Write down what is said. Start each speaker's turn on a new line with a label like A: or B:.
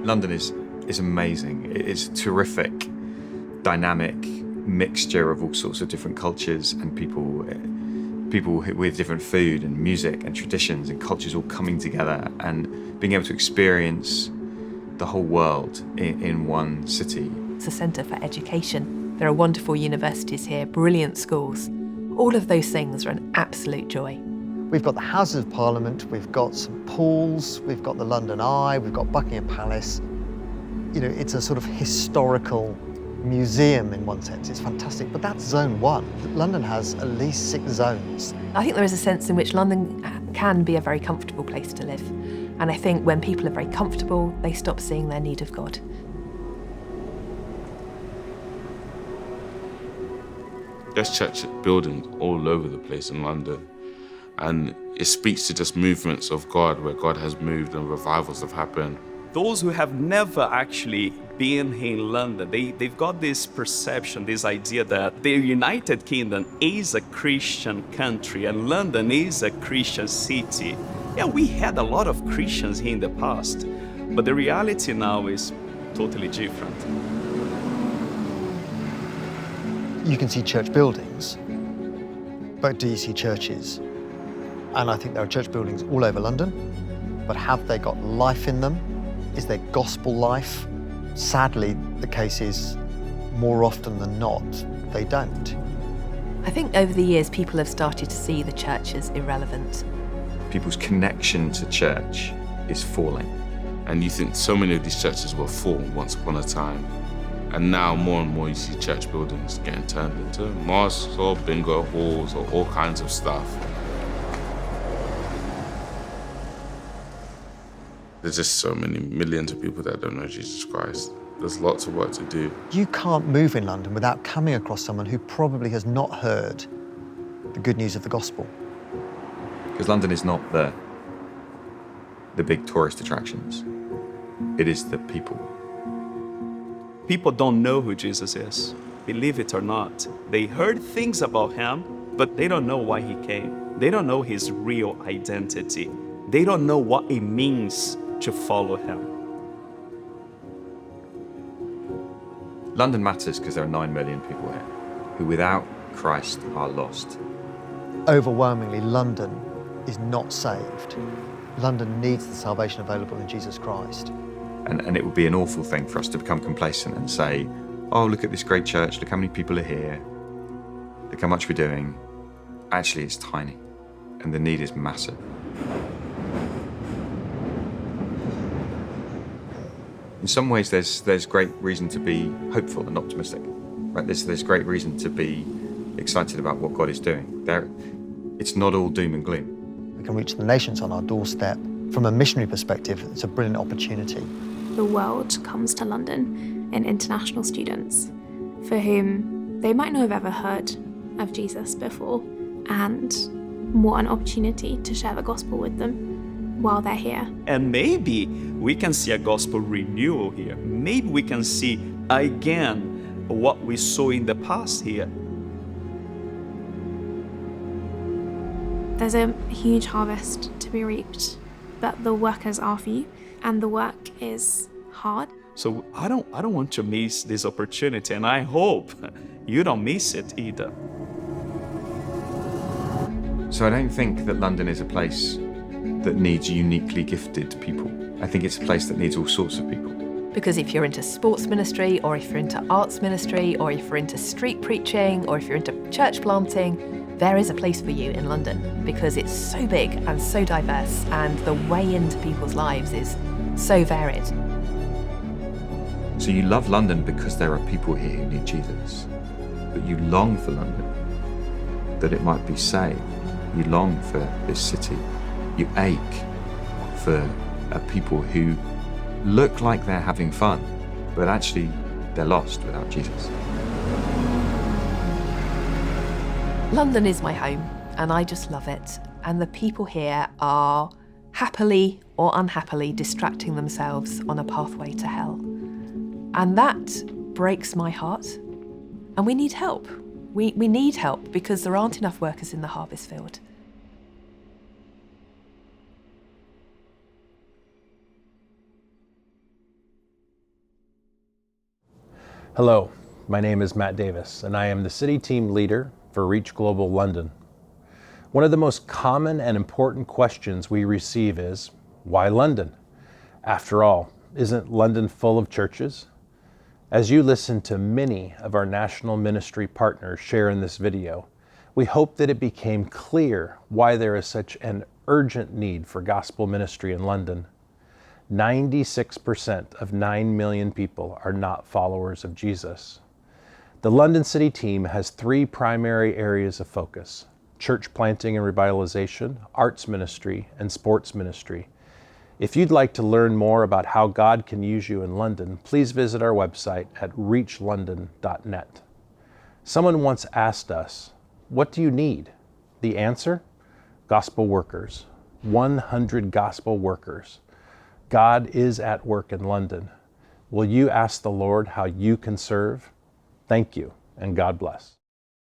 A: London is amazing. It's a terrific, dynamic mixture of all sorts of different cultures and people with different food and music and traditions and cultures all coming together and being able to experience the whole world in one city.
B: It's a centre for education. There are wonderful universities here, brilliant schools. All of those things are an absolute joy.
C: We've got the Houses of Parliament, we've got St Paul's, we've got the London Eye, we've got Buckingham Palace. You know, it's a sort of historical museum in one sense. It's fantastic, but that's zone one. London has at least 6 zones.
B: I think there is a sense in which London can be a very comfortable place to live. And I think when people are very comfortable, they stop seeing their need of God.
D: There's church buildings all over the place in London. And it speaks to just movements of God, where God has moved and revivals have happened.
E: Those who have never actually been in London, they've got this perception, this idea that the United Kingdom is a Christian country and London is a Christian city. Yeah, we had a lot of Christians here in the past, but the reality now is totally different.
C: You can see church buildings, but do you see churches? And I think there are church buildings all over London, but have they got life in them? Is there gospel life? Sadly, the case is more often than not, they don't.
B: I think over the years, people have started to see the church as irrelevant.
A: People's connection to church is falling.
D: And you think so many of these churches were full once upon a time. And now more and more you see church buildings getting turned into mosques or bingo halls or all kinds of stuff. There's just so many millions of people that don't know Jesus Christ. There's lots of work to do.
C: You can't move in London without coming across someone who probably has not heard the good news of the gospel.
A: Because London is not the big tourist attractions. It is the people.
E: People don't know who Jesus is, believe it or not. They heard things about him, but they don't know why he came. They don't know his real identity. They don't know what it means to follow him.
A: London matters because there are 9 million people here who without Christ are lost.
C: Overwhelmingly, London is not saved. London needs the salvation available in Jesus Christ.
A: And it would be an awful thing for us to become complacent and say, oh, look at this great church, look how many people are here, look how much we're doing. Actually, it's tiny, and the need is massive. In some ways, there's great reason to be hopeful and optimistic. Right? There's great reason to be excited about what God is doing. It's not all doom and gloom.
C: We can reach the nations on our doorstep. From a missionary perspective, it's a brilliant opportunity.
F: The world comes to London in international students for whom they might not have ever heard of Jesus before, and what an opportunity to share the gospel with them while they're here.
E: And maybe we can see a gospel renewal here. Maybe we can see again what we saw in the past here.
F: There's a huge harvest to be reaped, but the workers are few, and the work is hard.
E: So I don't want to miss this opportunity, and I hope you don't miss it either.
A: So I don't think that London is a place that needs uniquely gifted people. I think it's a place that needs all sorts of people.
B: Because if you're into sports ministry, or if you're into arts ministry, or if you're into street preaching, or if you're into church planting, there is a place for you in London, because it's so big and so diverse, and the way into people's lives is so varied.
A: So you love London because there are people here who need Jesus, but you long for London, that it might be saved. You long for this city. You ache for a people who look like they're having fun, but actually they're lost without Jesus.
B: London is my home, and I just love it. And the people here are happily or unhappily distracting themselves on a pathway to hell. And that breaks my heart. And we need help. We need help because there aren't enough workers in the harvest field.
G: Hello, my name is Matt Davis, and I am the City Team Leader for ReachGlobal London. One of the most common and important questions we receive is, why London? After all, isn't London full of churches? As you listen to many of our national ministry partners share in this video, we hope that it became clear why there is such an urgent need for gospel ministry in London. 96% of 9 million people are not followers of Jesus. The London City Team has 3 primary areas of focus: church planting and revitalization, arts ministry, and sports ministry. If you'd like to learn more about how God can use you in London, please visit our website at reachlondon.net. Someone once asked us, "What do you need?" The answer? Gospel workers. 100 gospel workers. God is at work in London. Will you ask the Lord how you can serve? Thank you, and God bless.